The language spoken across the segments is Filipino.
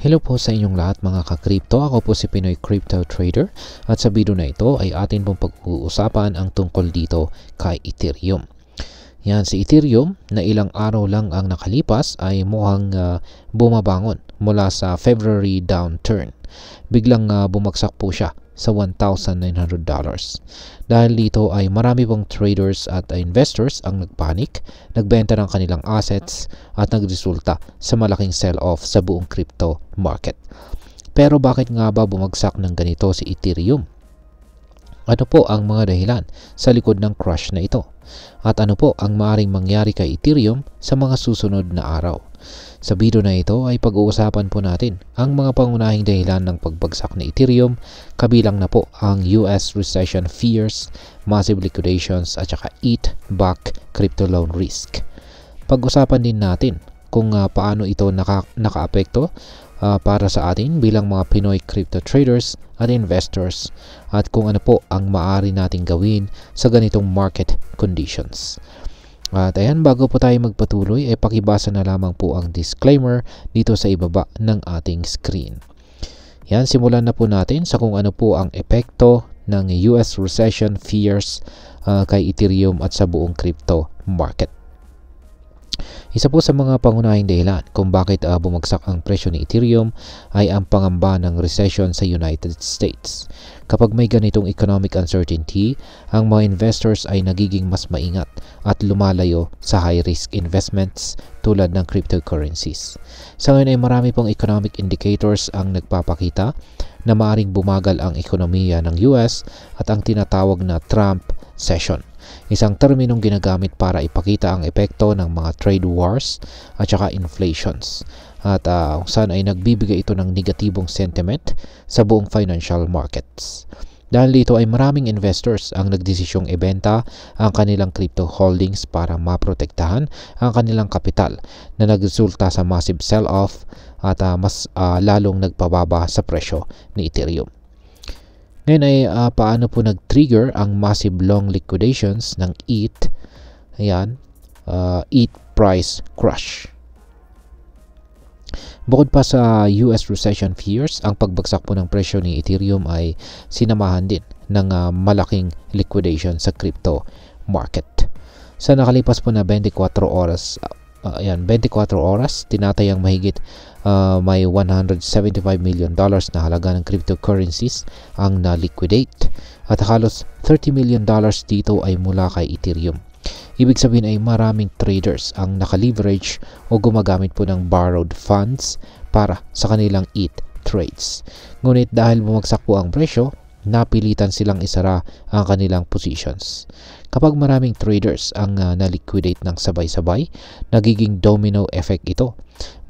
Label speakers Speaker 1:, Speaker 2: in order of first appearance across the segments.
Speaker 1: Hello po sa inyong lahat mga ka-crypto. Ako po si Pinoy Crypto Trader at sa video na ito ay atin pong pag-uusapan ang tungkol dito kay Ethereum. Yan, si Ethereum na ilang araw lang ang nakalipas ay mukhang bumabangon mula sa February downturn. Biglang bumagsak po siya sa $1,900. Dahil dito ay marami pong traders at investors ang nagpanik, nagbenta ng kanilang assets at nagresulta sa malaking sell-off sa buong crypto market. Pero bakit nga ba bumagsak ng ganito si Ethereum? Ano po ang mga dahilan sa likod ng crash na ito? At ano po ang maaaring mangyari kay Ethereum sa mga susunod na araw? Sa video na ito ay pag-uusapan po natin ang mga pangunahing dahilan ng pagbagsak ni Ethereum, kabilang na po ang US recession fears, massive liquidations at saka ETH-backed crypto loan risk. Pag-usapan din natin kung paano ito naka-apekto para sa atin bilang mga Pinoy crypto traders at investors at kung ano po ang maaari nating gawin sa ganitong market conditions. At ayan, bago po tayo magpatuloy ay pakibasa na lamang po ang disclaimer dito sa ibaba ng ating screen. Yan, simulan na po natin sa kung ano po ang epekto ng US recession fears kay Ethereum at sa buong crypto market. Isa po sa mga pangunahing dahilan kung bakit bumagsak ang presyo ni Ethereum ay ang pangamba ng recession sa United States. Kapag may ganitong economic uncertainty, ang mga investors ay nagiging mas maingat at lumalayo sa high-risk investments tulad ng cryptocurrencies. Sa ngayon ay marami pong economic indicators ang nagpapakita na maaaring bumagal ang ekonomiya ng US at ang tinatawag na Trump Recession. Isang terminong ginagamit para ipakita ang epekto ng mga trade wars at saka inflations. At saan ay nagbibigay ito ng negatibong sentiment sa buong financial markets. Dahil dito ay maraming investors ang nagdesisyong ibenta ang kanilang crypto holdings para maprotektahan ang kanilang kapital na nagresulta sa massive sell-off at mas lalong nagpababa sa presyo ni Ethereum. Ngayon ay paano po nag-trigger ang massive long liquidations ng ETH? Ayan, ETH price crash. Bukod pa sa US recession fears, ang pagbagsak po ng presyo ni Ethereum ay sinamahan din ng malaking liquidation sa crypto market. Sa nakalipas po na 24 oras, 24 oras, tinatayang mahigit may $175 million na halaga ng cryptocurrencies ang na-liquidate at halos $30 million dito ay mula kay Ethereum. Ibig sabihin ay maraming traders ang naka-leverage o gumagamit po ng borrowed funds para sa kanilang ETH trades. Ngunit dahil bumagsak po ang presyo, napilitan silang isara ang kanilang positions. Kapag maraming traders ang na-liquidate ng sabay-sabay, nagiging domino effect ito.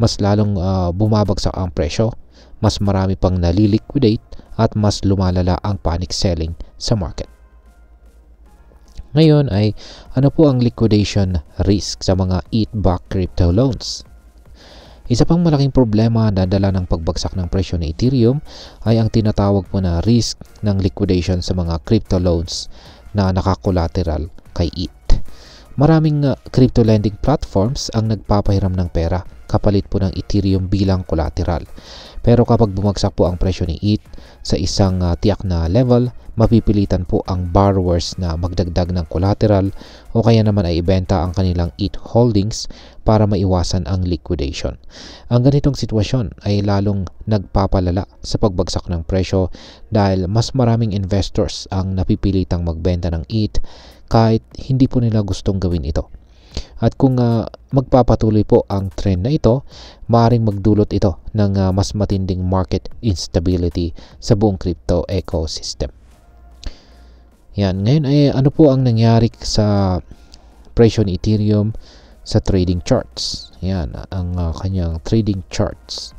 Speaker 1: Mas lalong bumabagsak ang presyo, mas marami pang naliliquidate at mas lumalala ang panic selling sa market. Ngayon ay ano po ang liquidation risk sa mga ETH-backed crypto loans? Isa pang malaking problema na dala ng pagbagsak ng presyo ni Ethereum ay ang tinatawag po na risk ng liquidation sa mga crypto loans na nakakolateral kay ETH. Maraming crypto lending platforms ang nagpapahiram ng pera kapalit po ng Ethereum bilang collateral. Pero kapag bumagsak po ang presyo ni ETH sa isang tiyak na level, mapipilitan po ang borrowers na magdagdag ng collateral o kaya naman ay ibenta ang kanilang ETH holdings para maiwasan ang liquidation. Ang ganitong sitwasyon ay lalong nagpapalala sa pagbagsak ng presyo dahil mas maraming investors ang napipilitang magbenta ng ETH kahit hindi po nila gustong gawin ito. At kung magpapatuloy po ang trend na ito, maaaring magdulot ito ng mas matinding market instability sa buong crypto ecosystem. Yan, ngayon ay ano po ang nangyari sa presyo ni Ethereum sa trading charts. Yan, ang kanyang trading charts.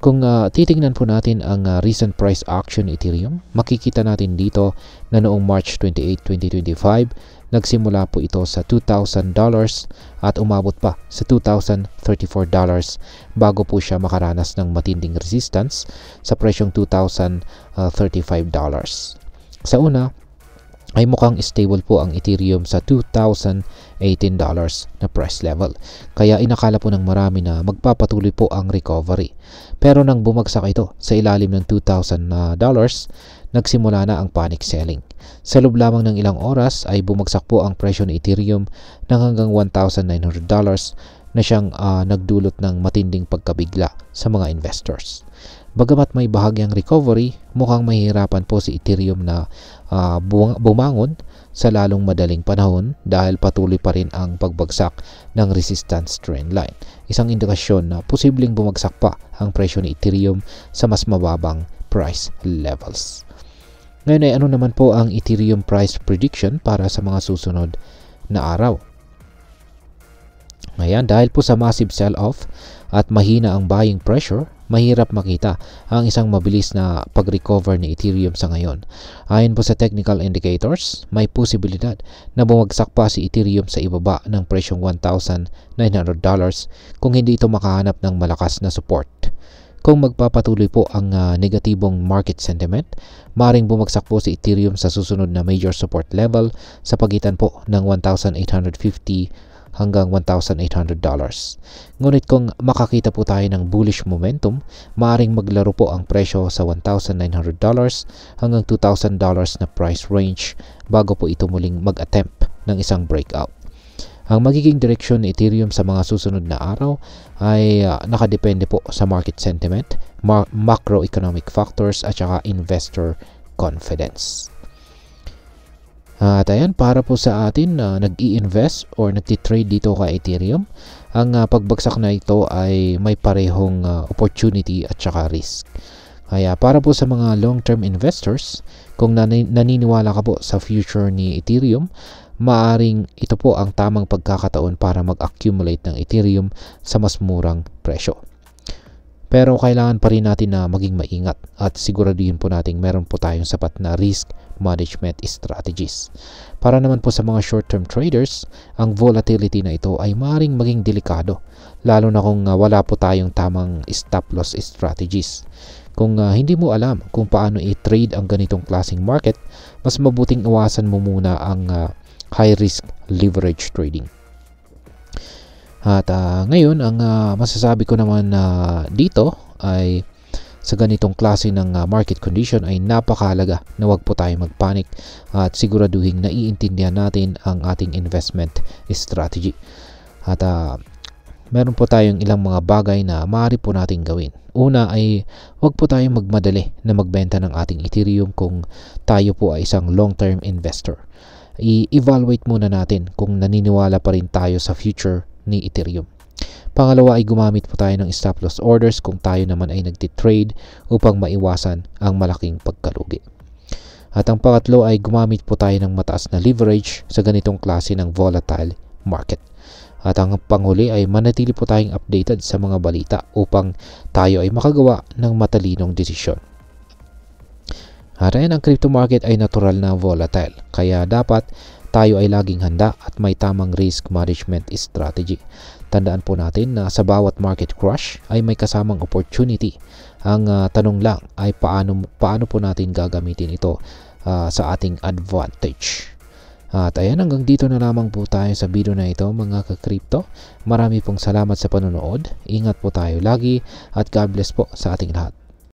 Speaker 1: Kung titingnan po natin ang recent price action ni Ethereum, makikita natin dito na noong March 28, 2025, nagsimula po ito sa $2,000 at umabot pa sa $2,034 bago po siya makaranas ng matinding resistance sa presyong $2,035. Sa una, ay mukhang stable po ang Ethereum sa $2,018 na price level. Kaya inakala po ng marami na magpapatuloy po ang recovery. Pero nang bumagsak ito sa ilalim ng $2,000, nagsimula na ang panic selling. Sa loob lamang ng ilang oras ay bumagsak po ang presyo ng Ethereum ng hanggang $1,900 na siyang nagdulot ng matinding pagkabigla sa mga investors. Bagamat may bahagyang recovery, mukhang mahihirapan po si Ethereum na bumangon sa lalong madaling panahon dahil patuloy pa rin ang pagbagsak ng resistance trendline. Isang indikasyon na posibleng bumagsak pa ang presyo ni Ethereum sa mas mababang price levels. Ngayon ay ano naman po ang Ethereum price prediction para sa mga susunod na araw? Ngayon, dahil po sa massive sell-off at mahina ang buying pressure, mahirap makita ang isang mabilis na pag-recover ni Ethereum sa ngayon. Ayon po sa technical indicators, may posibilidad na bumagsak pa si Ethereum sa ibaba ng presyong $1,900 kung hindi ito makahanap ng malakas na support. Kung magpapatuloy po ang negatibong market sentiment, maring bumagsak po si Ethereum sa susunod na major support level sa pagitan po ng $1,850 hanggang $1,800. Ngunit kung makakita po tayo ng bullish momentum, maaaring maglaro po ang presyo sa $1,900 hanggang $2,000 na price range bago po ito muling mag-attempt ng isang breakout. Ang magiging direksyon ni Ethereum sa mga susunod na araw ay nakadepende po sa market sentiment, macroeconomic factors at saka investor confidence. At ayan, para po sa atin na nag-i-invest or nagtitrade dito kay Ethereum, ang pagbagsak na ito ay may parehong opportunity at saka risk. Kaya para po sa mga long-term investors, kung naniniwala ka po sa future ni Ethereum, maaring ito po ang tamang pagkakataon para mag-accumulate ng Ethereum sa mas murang presyo. Pero kailangan pa rin natin na maging maingat at siguraduhin po natin meron po tayong sapat na risk management strategies. Para naman po sa mga short-term traders, ang volatility na ito ay maaaring maging delikado, lalo na kung wala po tayong tamang stop-loss strategies. Kung hindi mo alam kung paano i-trade ang ganitong klaseng market, mas mabuting iwasan mo muna ang high-risk leverage trading. At ngayon, ang masasabi ko naman dito ay sa ganitong klase ng market condition ay napakahalaga na wag po tayo magpanik at siguraduhin naiintindihan natin ang ating investment strategy. At meron po tayong ilang mga bagay na maaari po nating gawin. Una ay wag po tayong magmadali na magbenta ng ating Ethereum kung tayo po ay isang long-term investor. I-evaluate muna natin kung naniniwala pa rin tayo sa future ni Ethereum. Pangalawa ay gumamit po tayo ng stop loss orders kung tayo naman ay nagtitrade upang maiwasan ang malaking pagkalugi. At ang pangatlo ay gumamit po tayo ng mataas na leverage sa ganitong klase ng volatile market. At ang panghuli ay manatili po tayong updated sa mga balita upang tayo ay makagawa ng matalinong desisyon. At ayan, ang crypto market ay natural na volatile, kaya dapat tayo ay laging handa at may tamang risk management strategy. Tandaan po natin na sa bawat market crash ay may kasamang opportunity. Ang tanong lang ay paano po natin gagamitin ito sa ating advantage. At ayan, hanggang dito na lamang po tayo sa video na ito mga ka-crypto. Marami pong salamat sa panonood. Ingat po tayo lagi at God bless po sa ating lahat.